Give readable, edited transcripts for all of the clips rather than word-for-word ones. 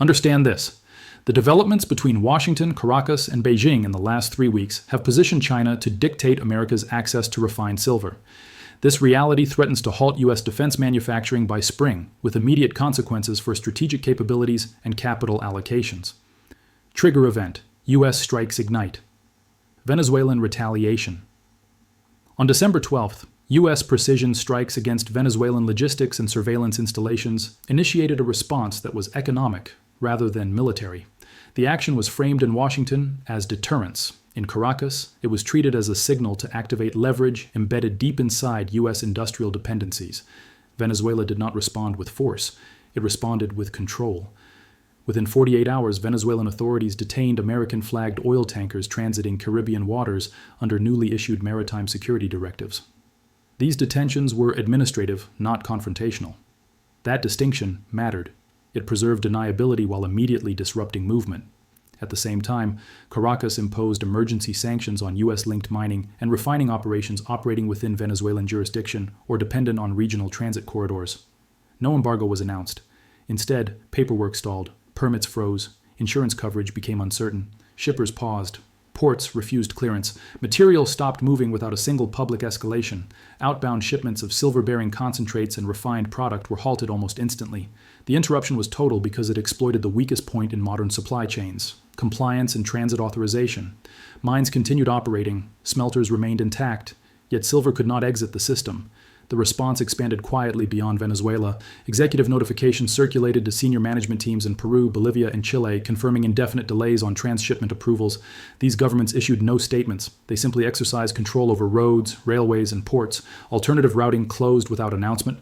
Understand this. The developments between Washington, Caracas, and Beijing in the last 3 weeks have positioned China to dictate America's access to refined silver. This reality threatens to halt U.S. defense manufacturing by spring, with immediate consequences for strategic capabilities and capital allocations. Trigger event: U.S. strikes ignite. Venezuelan retaliation. On December 12th, U.S. precision strikes against Venezuelan logistics and surveillance installations initiated a response that was economic rather than military. The action was framed in Washington as deterrence. In Caracas, it was treated as a signal to activate leverage embedded deep inside U.S. industrial dependencies. Venezuela did not respond with force. It responded with control. Within 48 hours, Venezuelan authorities detained American-flagged oil tankers transiting Caribbean waters under newly issued maritime security directives. These detentions were administrative, not confrontational. That distinction mattered. It preserved deniability while immediately disrupting movement. At the same time, Caracas imposed emergency sanctions on U.S.-linked mining and refining operations operating within Venezuelan jurisdiction or dependent on regional transit corridors. No embargo was announced. Instead, paperwork stalled, permits froze, insurance coverage became uncertain, shippers paused, ports refused clearance, material stopped moving without a single public escalation, outbound shipments of silver-bearing concentrates and refined product were halted almost instantly. The interruption was total because it exploited the weakest point in modern supply chains: compliance and transit authorization. Mines continued operating, smelters remained intact, yet silver could not exit the system. The response expanded quietly beyond Venezuela. Executive notifications circulated to senior management teams in Peru, Bolivia, and Chile, confirming indefinite delays on transshipment approvals. These governments issued no statements. They simply exercised control over roads, railways, and ports. Alternative routing closed without announcement.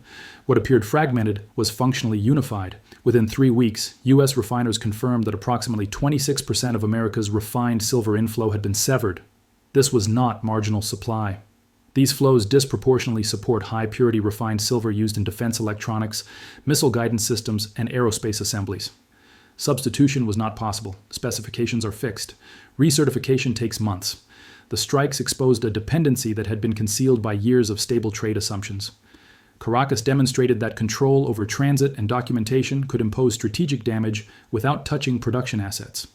What appeared fragmented was functionally unified. Within 3 weeks, U.S. refiners confirmed that approximately 26% of America's refined silver inflow had been severed. This was not marginal supply. These flows disproportionately support high-purity refined silver used in defense electronics, missile guidance systems, and aerospace assemblies. Substitution was not possible. Specifications are fixed. Recertification takes months. The strikes exposed a dependency that had been concealed by years of stable trade assumptions. Caracas demonstrated that control over transit and documentation could impose strategic damage without touching production assets.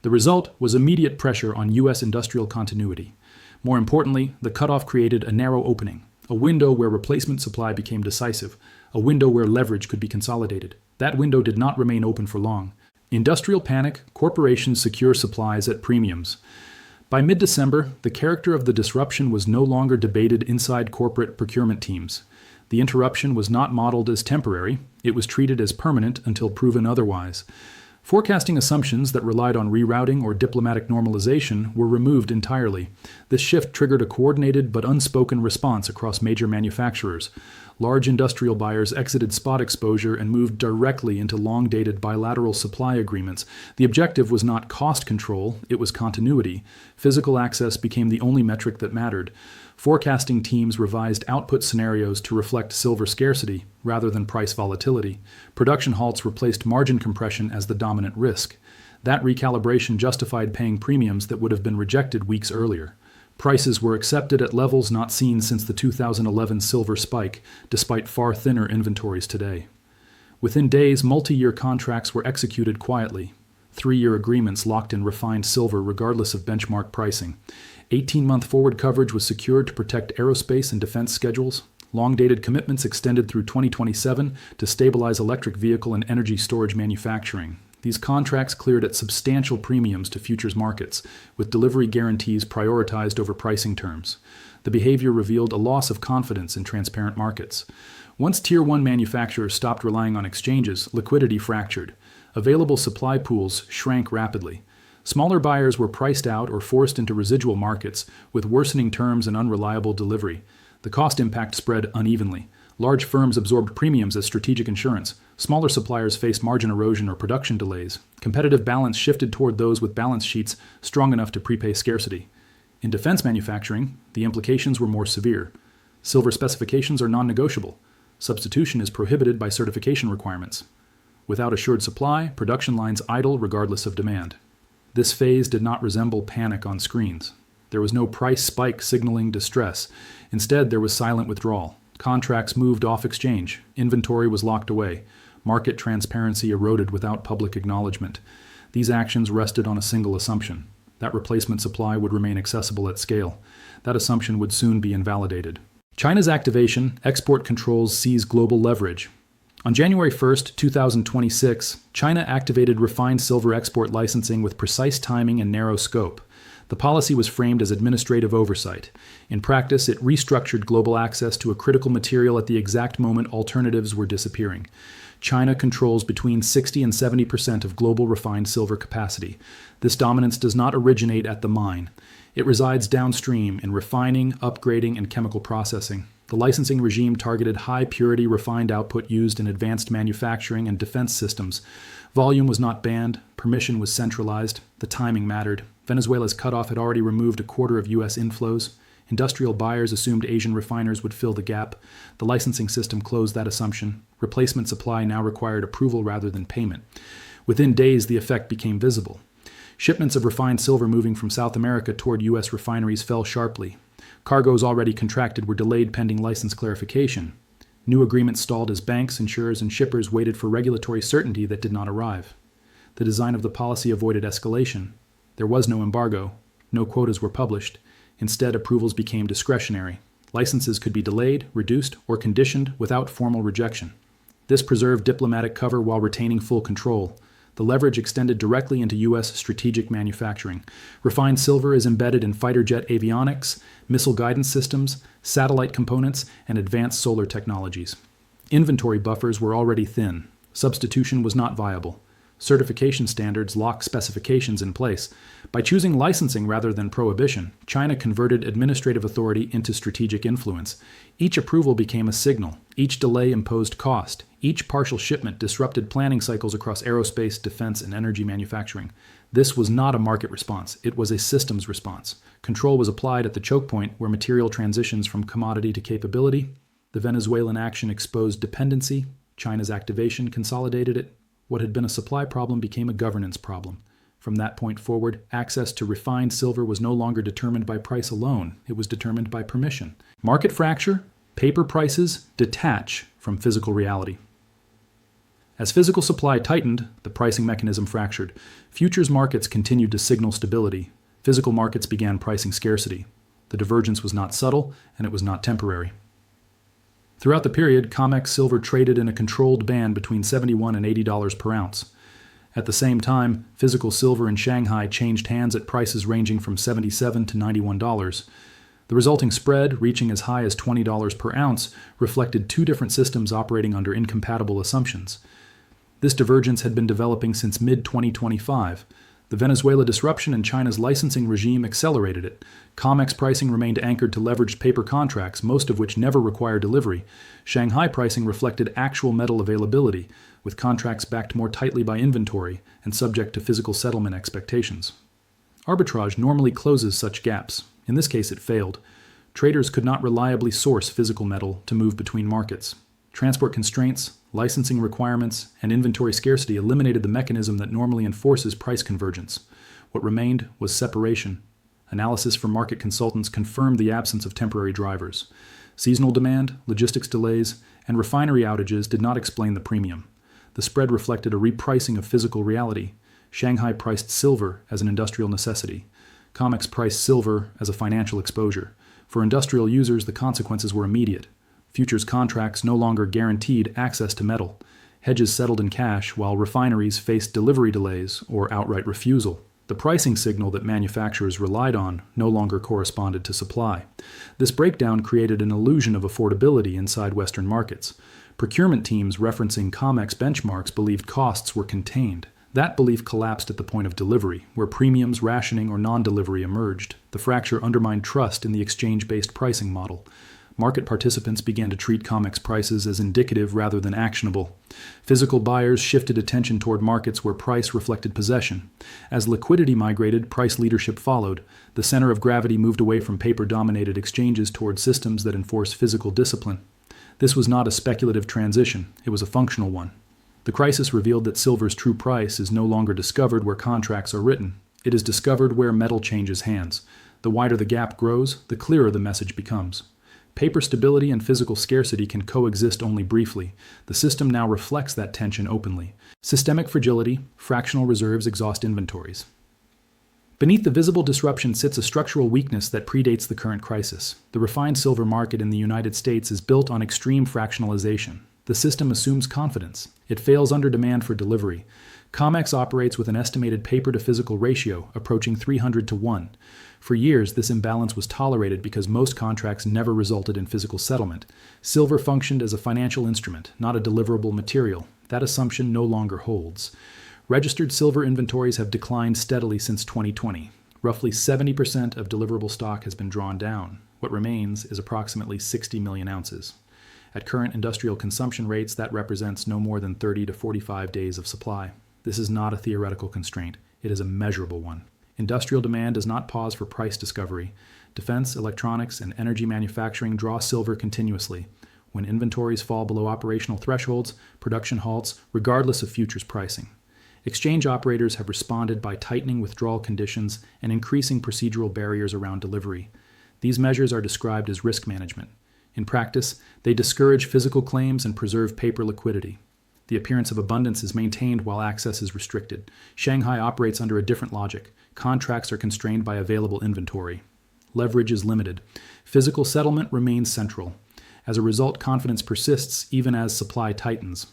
The result was immediate pressure on U.S. industrial continuity. More importantly, the cutoff created a narrow opening, a window where replacement supply became decisive, a window where leverage could be consolidated. That window did not remain open for long. Industrial panic, corporations secure supplies at premiums. By mid-December, the character of the disruption was no longer debated inside corporate procurement teams. The interruption was not modeled as temporary. It was treated as permanent until proven otherwise. Forecasting assumptions that relied on rerouting or diplomatic normalization were removed entirely. This shift triggered a coordinated but unspoken response across major manufacturers. Large industrial buyers exited spot exposure and moved directly into long-dated bilateral supply agreements. The objective was not cost control, it was continuity. Physical access became the only metric that mattered. Forecasting teams revised output scenarios to reflect silver scarcity rather than price volatility. Production halts replaced margin compression as the dominant risk. That recalibration justified paying premiums that would have been rejected weeks earlier. Prices were accepted at levels not seen since the 2011 silver spike, despite far thinner inventories today. Within days, multi-year contracts were executed quietly. 3-year agreements locked in refined silver regardless of benchmark pricing. 18-month forward coverage was secured to protect aerospace and defense schedules. Long-dated commitments extended through 2027 to stabilize electric vehicle and energy storage manufacturing. These contracts cleared at substantial premiums to futures markets, with delivery guarantees prioritized over pricing terms. The behavior revealed a loss of confidence in transparent markets. Once Tier 1 manufacturers stopped relying on exchanges, liquidity fractured. Available supply pools shrank rapidly. Smaller buyers were priced out or forced into residual markets, with worsening terms and unreliable delivery. The cost impact spread unevenly. Large firms absorbed premiums as strategic insurance. Smaller suppliers faced margin erosion or production delays. Competitive balance shifted toward those with balance sheets strong enough to prepay scarcity. In defense manufacturing, the implications were more severe. Silver specifications are non-negotiable. Substitution is prohibited by certification requirements. Without assured supply, production lines idle regardless of demand. This phase did not resemble panic on screens. There was no price spike signaling distress. Instead, there was silent withdrawal. Contracts moved off exchange. Inventory was locked away. Market transparency eroded without public acknowledgement. These actions rested on a single assumption: that replacement supply would remain accessible at scale. That assumption would soon be invalidated. China's activation, export controls seize global leverage. On January 1, 2026, China activated refined silver export licensing with precise timing and narrow scope. The policy was framed as administrative oversight. In practice, it restructured global access to a critical material at the exact moment alternatives were disappearing. China controls between 60 and 70% of global refined silver capacity. This dominance does not originate at the mine. It resides downstream in refining, upgrading, and chemical processing. The licensing regime targeted high-purity refined output used in advanced manufacturing and defense systems. Volume was not banned. Permission was centralized. The timing mattered. Venezuela's cutoff had already removed a quarter of U.S. inflows. Industrial buyers assumed Asian refiners would fill the gap. The licensing system closed that assumption. Replacement supply now required approval rather than payment. Within days, the effect became visible. Shipments of refined silver moving from South America toward U.S. refineries fell sharply. Cargoes already contracted were delayed pending license clarification. New agreements stalled as banks, insurers, and shippers waited for regulatory certainty that did not arrive. The design of the policy avoided escalation. There was no embargo. No quotas were published. Instead, approvals became discretionary. Licenses could be delayed, reduced, or conditioned without formal rejection. This preserved diplomatic cover while retaining full control. The leverage extended directly into U.S. strategic manufacturing. Refined silver is embedded in fighter jet avionics, missile guidance systems, satellite components, and advanced solar technologies. Inventory buffers were already thin. Substitution was not viable. Certification standards lock specifications in place. By choosing licensing rather than prohibition, China converted administrative authority into strategic influence. Each approval became a signal. Each delay imposed cost. Each partial shipment disrupted planning cycles across aerospace, defense, and energy manufacturing. This was not a market response. It was a systems response. Control was applied at the choke point where material transitions from commodity to capability. The Venezuelan action exposed dependency. China's activation consolidated it. What had been a supply problem became a governance problem. From that point forward, access to refined silver was no longer determined by price alone. It was determined by permission. Market fracture, paper prices detach from physical reality. As physical supply tightened, the pricing mechanism fractured. Futures markets continued to signal stability. Physical markets began pricing scarcity. The divergence was not subtle, and it was not temporary. Throughout the period, COMEX silver traded in a controlled band between $71 and $80 per ounce. At the same time, physical silver in Shanghai changed hands at prices ranging from $77 to $91. The resulting spread, reaching as high as $20 per ounce, reflected two different systems operating under incompatible assumptions. This divergence had been developing since mid-2025. The Venezuela disruption and China's licensing regime accelerated it. COMEX pricing remained anchored to leveraged paper contracts, most of which never required delivery. Shanghai pricing reflected actual metal availability, with contracts backed more tightly by inventory and subject to physical settlement expectations. Arbitrage normally closes such gaps. In this case, it failed. Traders could not reliably source physical metal to move between markets. Transport constraints, licensing requirements, and inventory scarcity eliminated the mechanism that normally enforces price convergence. What remained was separation. Analysis from market consultants confirmed the absence of temporary drivers. Seasonal demand, logistics delays, and refinery outages did not explain the premium. The spread reflected a repricing of physical reality. Shanghai priced silver as an industrial necessity. COMEX priced silver as a financial exposure. For industrial users, the consequences were immediate. Futures contracts no longer guaranteed access to metal. Hedges settled in cash, while refineries faced delivery delays or outright refusal. The pricing signal that manufacturers relied on no longer corresponded to supply. This breakdown created an illusion of affordability inside Western markets. Procurement teams referencing COMEX benchmarks believed costs were contained. That belief collapsed at the point of delivery, where premiums, rationing, or non-delivery emerged. The fracture undermined trust in the exchange-based pricing model. Market participants began to treat COMEX prices as indicative rather than actionable. Physical buyers shifted attention toward markets where price reflected possession. As liquidity migrated, price leadership followed. The center of gravity moved away from paper-dominated exchanges toward systems that enforce physical discipline. This was not a speculative transition, it was a functional one. The crisis revealed that silver's true price is no longer discovered where contracts are written. It is discovered where metal changes hands. The wider the gap grows, the clearer the message becomes. Paper stability and physical scarcity can coexist only briefly. The system now reflects that tension openly. Systemic fragility, fractional reserves exhaust inventories. Beneath the visible disruption sits a structural weakness that predates the current crisis. The refined silver market in the United States is built on extreme fractionalization. The system assumes confidence. It fails under demand for delivery. COMEX operates with an estimated paper-to-physical ratio approaching 300 to 1. For years, this imbalance was tolerated because most contracts never resulted in physical settlement. Silver functioned as a financial instrument, not a deliverable material. That assumption no longer holds. Registered silver inventories have declined steadily since 2020. Roughly 70% of deliverable stock has been drawn down. What remains is approximately 60 million ounces. At current industrial consumption rates, that represents no more than 30 to 45 days of supply. This is not a theoretical constraint. It is a measurable one. Industrial demand does not pause for price discovery. Defense, electronics, and energy manufacturing draw silver continuously. When inventories fall below operational thresholds, production halts, regardless of futures pricing. Exchange operators have responded by tightening withdrawal conditions and increasing procedural barriers around delivery. These measures are described as risk management. In practice, they discourage physical claims and preserve paper liquidity. The appearance of abundance is maintained while access is restricted. Shanghai operates under a different logic. Contracts are constrained by available inventory. Leverage is limited. Physical settlement remains central. As a result, confidence persists even as supply tightens.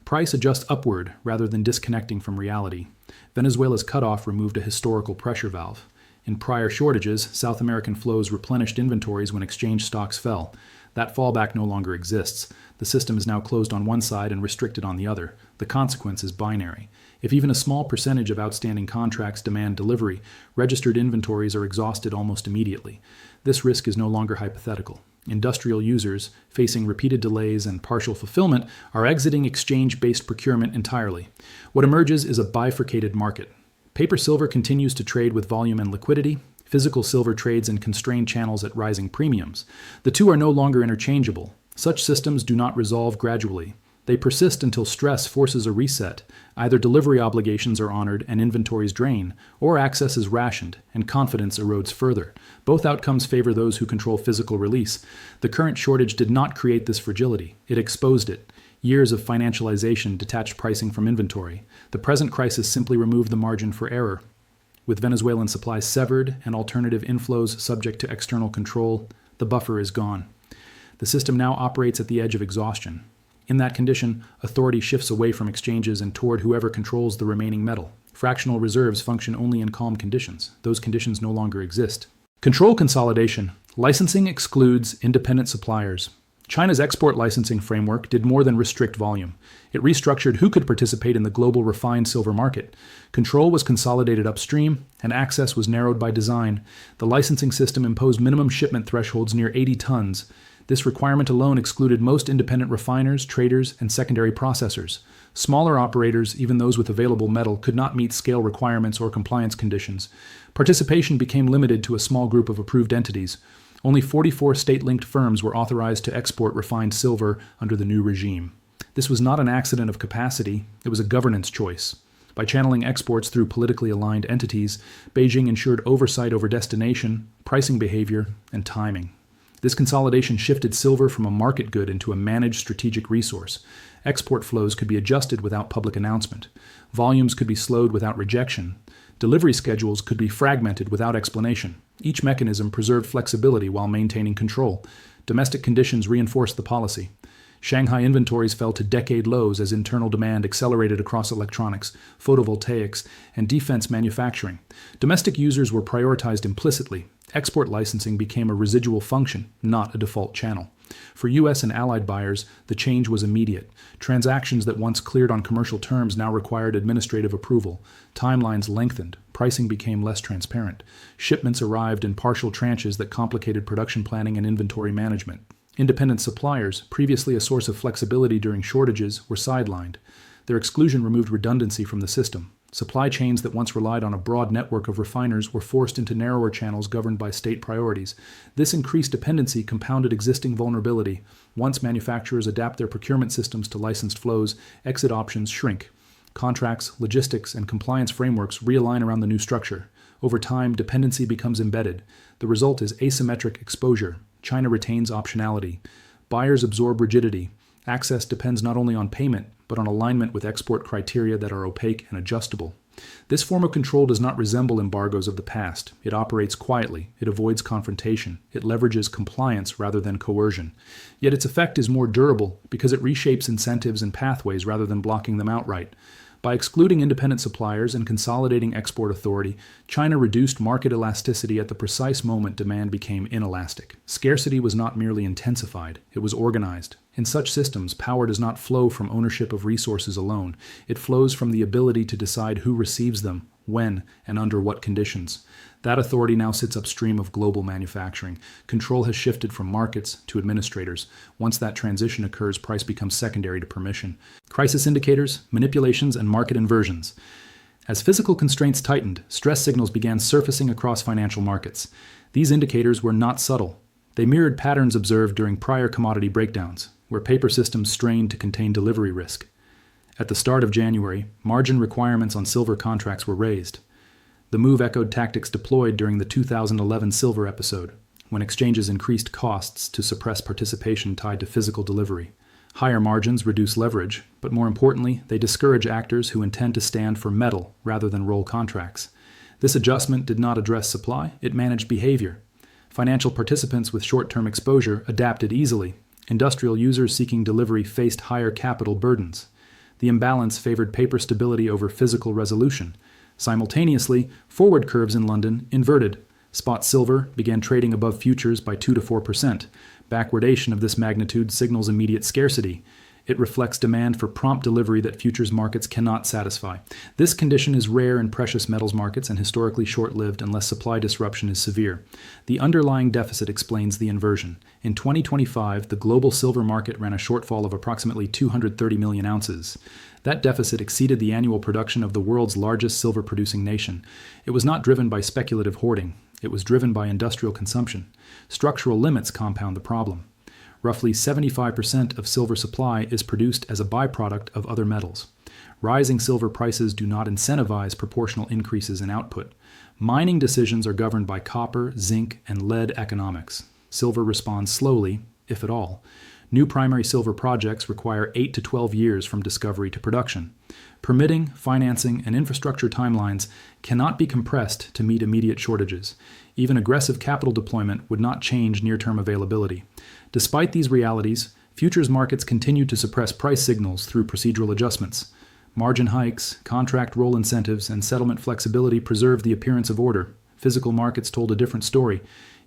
Price adjusts upward rather than disconnecting from reality. Venezuela's cutoff removed a historical pressure valve. In prior shortages, South American flows replenished inventories when exchange stocks fell. That fallback no longer exists. The system is now closed on one side and restricted on the other. The consequence is binary. If even a small percentage of outstanding contracts demand delivery, registered inventories are exhausted almost immediately. This risk is no longer hypothetical. Industrial users, facing repeated delays and partial fulfillment, are exiting exchange-based procurement entirely. What emerges is a bifurcated market. Paper silver continues to trade with volume and liquidity. Physical silver trades in constrained channels at rising premiums. The two are no longer interchangeable. Such systems do not resolve gradually. They persist until stress forces a reset. Either delivery obligations are honored and inventories drain, or access is rationed and confidence erodes further. Both outcomes favor those who control physical release. The current shortage did not create this fragility. It exposed it. Years of financialization detached pricing from inventory. The present crisis simply removed the margin for error. With Venezuelan supplies severed and alternative inflows subject to external control, the buffer is gone. The system now operates at the edge of exhaustion. In that condition, authority shifts away from exchanges and toward whoever controls the remaining metal. Fractional reserves function only in calm conditions. Those conditions no longer exist. Control consolidation. Licensing excludes independent suppliers. China's export licensing framework did more than restrict volume. It restructured who could participate in the global refined silver market. Control was consolidated upstream, and access was narrowed by design. The licensing system imposed minimum shipment thresholds near 80 tons. This requirement alone excluded most independent refiners, traders, and secondary processors. Smaller operators, even those with available metal, could not meet scale requirements or compliance conditions. Participation became limited to a small group of approved entities. Only 44 state-linked firms were authorized to export refined silver under the new regime. This was not an accident of capacity, it was a governance choice. By channeling exports through politically aligned entities, Beijing ensured oversight over destination, pricing behavior, and timing. This consolidation shifted silver from a market good into a managed strategic resource. Export flows could be adjusted without public announcement. Volumes could be slowed without rejection. Delivery schedules could be fragmented without explanation. Each mechanism preserved flexibility while maintaining control. Domestic conditions reinforced the policy. Shanghai inventories fell to decade lows as internal demand accelerated across electronics, photovoltaics, and defense manufacturing. Domestic users were prioritized implicitly. Export licensing became a residual function, not a default channel. For U.S. and allied buyers, the change was immediate. Transactions that once cleared on commercial terms now required administrative approval. Timelines lengthened. Pricing became less transparent. Shipments arrived in partial tranches that complicated production planning and inventory management. Independent suppliers, previously a source of flexibility during shortages, were sidelined. Their exclusion removed redundancy from the system. Supply chains that once relied on a broad network of refiners were forced into narrower channels governed by state priorities. This increased dependency compounded existing vulnerability. Once manufacturers adapt their procurement systems to licensed flows, exit options shrink. Contracts, logistics, and compliance frameworks realign around the new structure. Over time, dependency becomes embedded. The result is asymmetric exposure. China retains optionality. Buyers absorb rigidity. Access depends not only on payment, but on alignment with export criteria that are opaque and adjustable. This form of control does not resemble embargoes of the past. It operates quietly. It avoids confrontation. It leverages compliance rather than coercion. Yet its effect is more durable because it reshapes incentives and pathways rather than blocking them outright. By excluding independent suppliers and consolidating export authority, China reduced market elasticity at the precise moment demand became inelastic. Scarcity was not merely intensified, it was organized. In such systems, power does not flow from ownership of resources alone. It flows from the ability to decide who receives them, when, and under what conditions. That authority now sits upstream of global manufacturing. Control has shifted from markets to administrators. Once that transition occurs, price becomes secondary to permission. Crisis indicators, manipulations, and market inversions. As physical constraints tightened, stress signals began surfacing across financial markets. These indicators were not subtle. They mirrored patterns observed during prior commodity breakdowns, where paper systems strained to contain delivery risk. At the start of January, margin requirements on silver contracts were raised. The move echoed tactics deployed during the 2011 silver episode, when exchanges increased costs to suppress participation tied to physical delivery. Higher margins reduce leverage, but more importantly, they discourage actors who intend to stand for metal rather than roll contracts. This adjustment did not address supply, it managed behavior. Financial participants with short-term exposure adapted easily. Industrial users seeking delivery faced higher capital burdens. The imbalance favored paper stability over physical resolution. Simultaneously, forward curves in London inverted. Spot silver began trading above futures by 2 to 4%. Backwardation of this magnitude signals immediate scarcity. It reflects demand for prompt delivery that futures markets cannot satisfy. This condition is rare in precious metals markets and historically short-lived unless supply disruption is severe. The underlying deficit explains the inversion. In 2025, the global silver market ran a shortfall of approximately 230 million ounces. That deficit exceeded the annual production of the world's largest silver-producing nation. It was not driven by speculative hoarding. It was driven by industrial consumption. Structural limits compound the problem. Roughly 75% of silver supply is produced as a byproduct of other metals. Rising silver prices do not incentivize proportional increases in output. Mining decisions are governed by copper, zinc, and lead economics. Silver responds slowly, if at all. New primary silver projects require 8 to 12 years from discovery to production. Permitting, financing, and infrastructure timelines cannot be compressed to meet immediate shortages. Even aggressive capital deployment would not change near-term availability. Despite these realities, futures markets continue to suppress price signals through procedural adjustments. Margin hikes, contract roll incentives, and settlement flexibility preserve the appearance of order. Physical markets told a different story.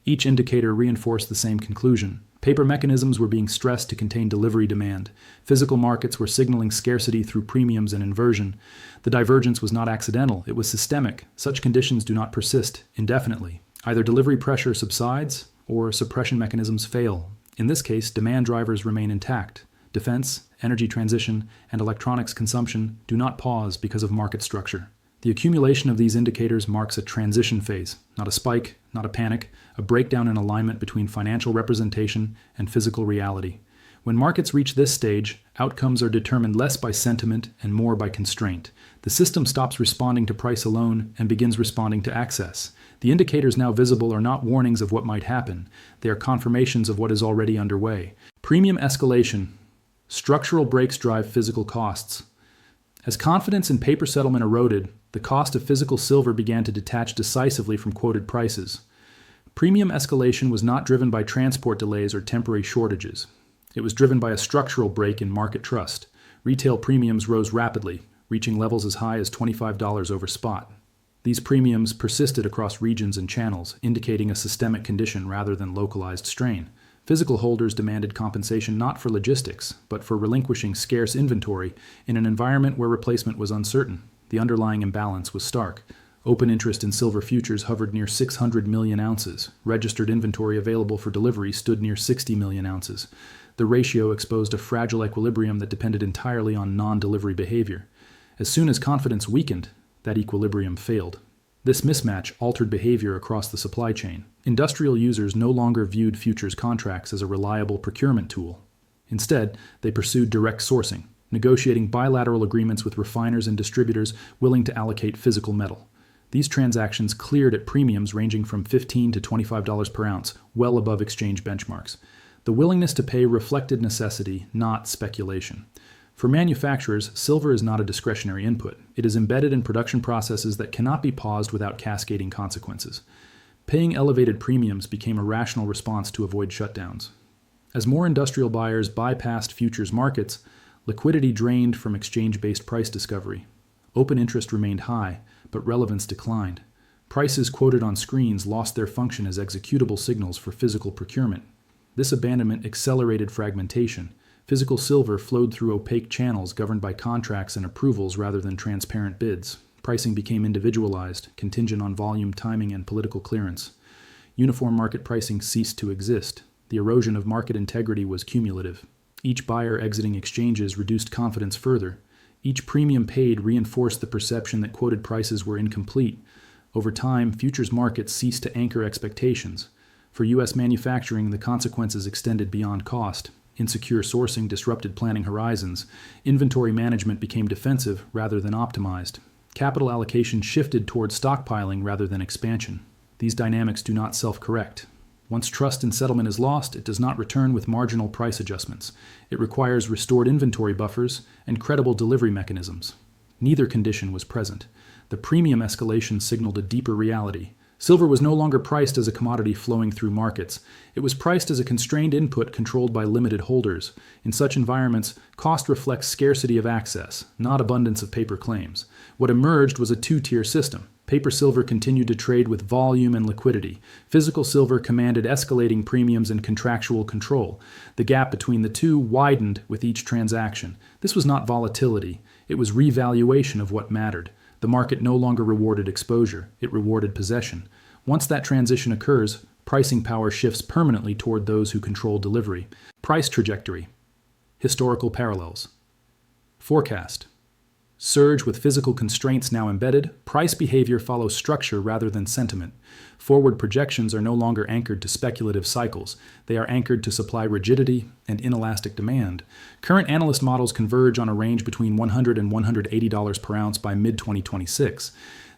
Each indicator reinforced the same conclusion. Paper mechanisms were being stressed to contain delivery demand. Physical markets were signaling scarcity through premiums and inversion. The divergence was not accidental, it was systemic. Such conditions do not persist indefinitely. Either delivery pressure subsides or suppression mechanisms fail. In this case, demand drivers remain intact. Defense, energy transition, and electronics consumption do not pause because of market structure. The accumulation of these indicators marks a transition phase, not a spike, not a panic, a breakdown in alignment between financial representation and physical reality. When markets reach this stage, outcomes are determined less by sentiment and more by constraint. The system stops responding to price alone and begins responding to access. The indicators now visible are not warnings of what might happen. They are confirmations of what is already underway. Premium escalation. Structural breaks drive physical costs. As confidence in paper settlement eroded, the cost of physical silver began to detach decisively from quoted prices. Premium escalation was not driven by transport delays or temporary shortages. It was driven by a structural break in market trust. Retail premiums rose rapidly, reaching levels as high as $25 over spot. These premiums persisted across regions and channels, indicating a systemic condition rather than localized strain. Physical holders demanded compensation not for logistics, but for relinquishing scarce inventory in an environment where replacement was uncertain. The underlying imbalance was stark. Open interest in silver futures hovered near 600 million ounces. Registered inventory available for delivery stood near 60 million ounces. The ratio exposed a fragile equilibrium that depended entirely on non-delivery behavior. As soon as confidence weakened, that equilibrium failed. This mismatch altered behavior across the supply chain. Industrial users no longer viewed futures contracts as a reliable procurement tool. Instead, they pursued direct sourcing, negotiating bilateral agreements with refiners and distributors willing to allocate physical metal. These transactions cleared at premiums ranging from $15 to $25 per ounce, well above exchange benchmarks. The willingness to pay reflected necessity, not speculation. For manufacturers, silver is not a discretionary input. It is embedded in production processes that cannot be paused without cascading consequences. Paying elevated premiums became a rational response to avoid shutdowns. As more industrial buyers bypassed futures markets, liquidity drained from exchange-based price discovery. Open interest remained high, but relevance declined. Prices quoted on screens lost their function as executable signals for physical procurement. This abandonment accelerated fragmentation. Physical silver flowed through opaque channels governed by contracts and approvals rather than transparent bids. Pricing became individualized, contingent on volume, timing, and political clearance. Uniform market pricing ceased to exist. The erosion of market integrity was cumulative. Each buyer exiting exchanges reduced confidence further. Each premium paid reinforced the perception that quoted prices were incomplete. Over time, futures markets ceased to anchor expectations. For U.S. manufacturing, the consequences extended beyond cost. Insecure sourcing disrupted planning horizons. Inventory management became defensive rather than optimized. Capital allocation shifted toward stockpiling rather than expansion. These dynamics do not self-correct. Once trust in settlement is lost, it does not return with marginal price adjustments. It requires restored inventory buffers and credible delivery mechanisms. Neither condition was present. The premium escalation signaled a deeper reality. Silver was no longer priced as a commodity flowing through markets. It was priced as a constrained input controlled by limited holders. In such environments, cost reflects scarcity of access, not abundance of paper claims. What emerged was a two-tier system. Paper silver continued to trade with volume and liquidity. Physical silver commanded escalating premiums and contractual control. The gap between the two widened with each transaction. This was not volatility. It was revaluation of what mattered. The market no longer rewarded exposure. It rewarded possession. Once that transition occurs, pricing power shifts permanently toward those who control delivery. Price trajectory. Historical parallels. Forecast. Surge with physical constraints now embedded, price behavior follows structure rather than sentiment. Forward projections are no longer anchored to speculative cycles. They are anchored to supply rigidity and inelastic demand. Current analyst models converge on a range between $100 and $180 per ounce by mid-2026.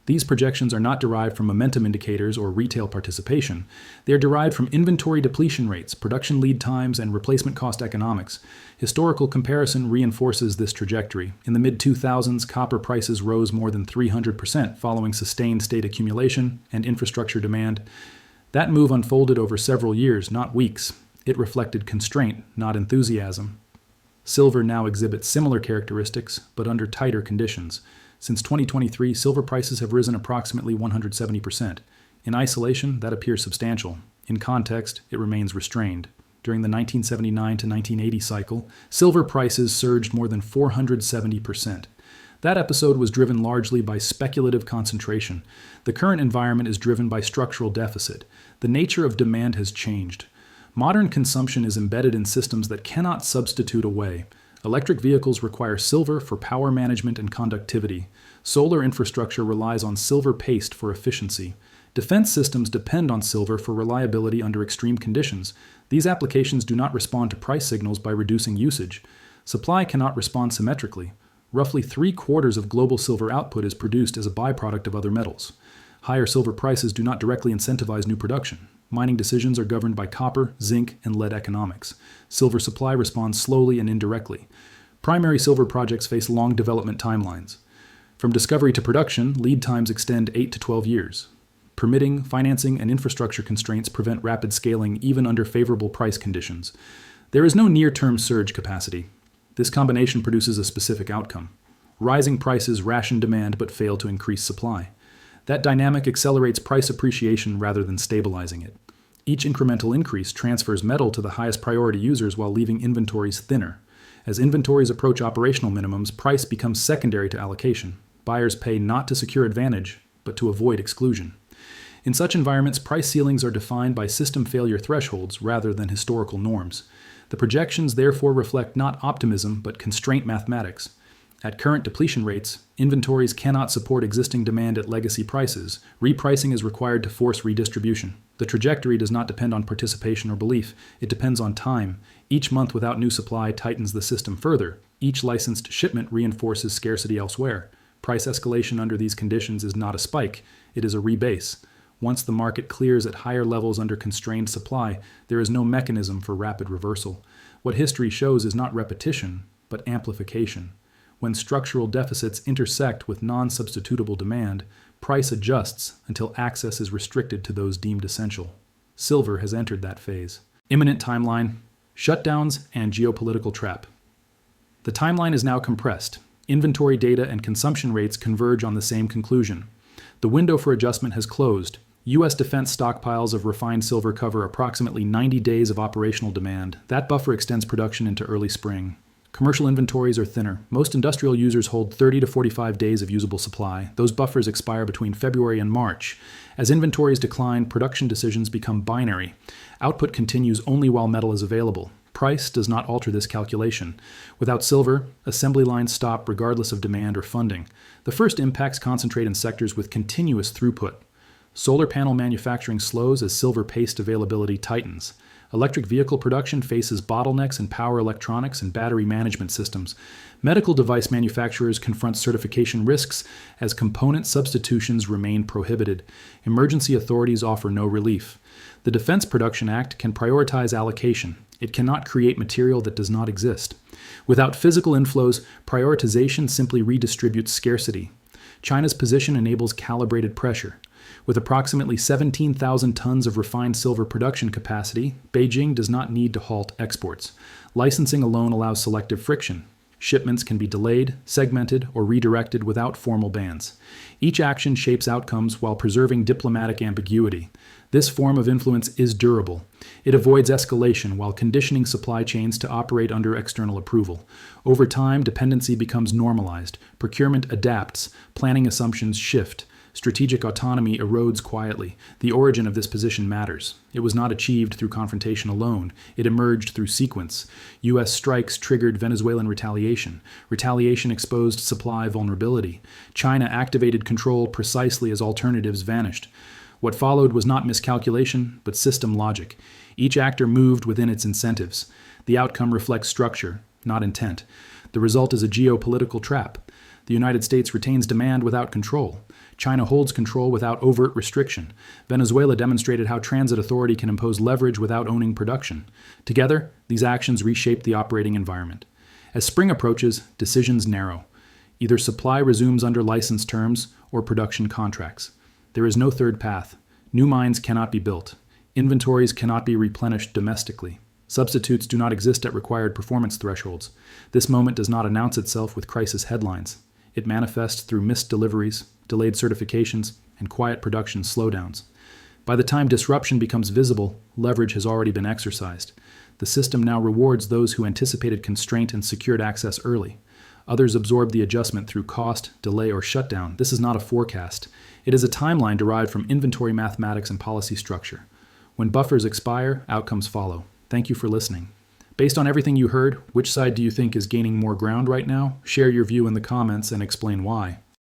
These projections are not derived from momentum indicators or retail participation. They are derived from inventory depletion rates, production lead times, and replacement cost economics. Historical comparison reinforces this trajectory. In the mid-2000s, copper prices rose more than 300% following sustained state accumulation and infrastructure demand. That move unfolded over several years, not weeks. It reflected constraint, not enthusiasm. Silver now exhibits similar characteristics, but under tighter conditions. Since 2023, silver prices have risen approximately 170%. In isolation, that appears substantial. In context, it remains restrained. During the 1979 to 1980 cycle, silver prices surged more than 470%. That episode was driven largely by speculative concentration. The current environment is driven by structural deficit. The nature of demand has changed. Modern consumption is embedded in systems that cannot substitute away. Electric vehicles require silver for power management and conductivity. Solar infrastructure relies on silver paste for efficiency. Defense systems depend on silver for reliability under extreme conditions. These applications do not respond to price signals by reducing usage. Supply cannot respond symmetrically. Roughly 3/4 of global silver output is produced as a byproduct of other metals. Higher silver prices do not directly incentivize new production. Mining decisions are governed by copper, zinc, and lead economics. Silver supply responds slowly and indirectly. Primary silver projects face long development timelines. From discovery to production, lead times extend 8 to 12 years. Permitting, financing, and infrastructure constraints prevent rapid scaling even under favorable price conditions. There is no near-term surge capacity. This combination produces a specific outcome. Rising prices ration demand but fail to increase supply. That dynamic accelerates price appreciation rather than stabilizing it. Each incremental increase transfers metal to the highest priority users while leaving inventories thinner. As inventories approach operational minimums, price becomes secondary to allocation. Buyers pay not to secure advantage, but to avoid exclusion. In such environments, price ceilings are defined by system failure thresholds rather than historical norms. The projections therefore reflect not optimism, but constraint mathematics. At current depletion rates, inventories cannot support existing demand at legacy prices. Repricing is required to force redistribution. The trajectory does not depend on participation or belief. It depends on time. Each month without new supply tightens the system further. Each licensed shipment reinforces scarcity elsewhere. Price escalation under these conditions is not a spike, it is a rebase. Once the market clears at higher levels under constrained supply, there is no mechanism for rapid reversal. What history shows is not repetition, but amplification. When structural deficits intersect with non-substitutable demand, price adjusts until access is restricted to those deemed essential. Silver has entered that phase. Imminent timeline, shutdowns, and geopolitical trap. The timeline is now compressed. Inventory data and consumption rates converge on the same conclusion. The window for adjustment has closed. U.S. defense stockpiles of refined silver cover approximately 90 days of operational demand. That buffer extends production into early spring. Commercial inventories are thinner. Most industrial users hold 30 to 45 days of usable supply. Those buffers expire between February and March. As inventories decline, production decisions become binary. Output continues only while metal is available. Price does not alter this calculation. Without silver, assembly lines stop regardless of demand or funding. The first impacts concentrate in sectors with continuous throughput. Solar panel manufacturing slows as silver paste availability tightens. Electric vehicle production faces bottlenecks in power electronics and battery management systems. Medical device manufacturers confront certification risks as component substitutions remain prohibited. Emergency authorities offer no relief. The Defense Production Act can prioritize allocation. It cannot create material that does not exist. Without physical inflows, prioritization simply redistributes scarcity. China's position enables calibrated pressure. With approximately 17,000 tons of refined silver production capacity, Beijing does not need to halt exports. Licensing alone allows selective friction. Shipments can be delayed, segmented, or redirected without formal bans. Each action shapes outcomes while preserving diplomatic ambiguity. This form of influence is durable. It avoids escalation while conditioning supply chains to operate under external approval. Over time, dependency becomes normalized. Procurement adapts. Planning assumptions shift. Strategic autonomy erodes quietly. The origin of this position matters. It was not achieved through confrontation alone. It emerged through sequence. U.S. strikes triggered Venezuelan retaliation. Retaliation exposed supply vulnerability. China activated control precisely as alternatives vanished. What followed was not miscalculation, but system logic. Each actor moved within its incentives. The outcome reflects structure, not intent. The result is a geopolitical trap. The United States retains demand without control. China holds control without overt restriction. Venezuela demonstrated how transit authority can impose leverage without owning production. Together, these actions reshape the operating environment. As spring approaches, decisions narrow. Either supply resumes under license terms or production contracts. There is no third path. New mines cannot be built. Inventories cannot be replenished domestically. Substitutes do not exist at required performance thresholds. This moment does not announce itself with crisis headlines. It manifests through missed deliveries, delayed certifications, and quiet production slowdowns. By the time disruption becomes visible, leverage has already been exercised. The system now rewards those who anticipated constraint and secured access early. Others absorb the adjustment through cost, delay, or shutdown. This is not a forecast. It is a timeline derived from inventory mathematics and policy structure. When buffers expire, outcomes follow. Thank you for listening. Based on everything you heard, which side do you think is gaining more ground right now? Share your view in the comments and explain why.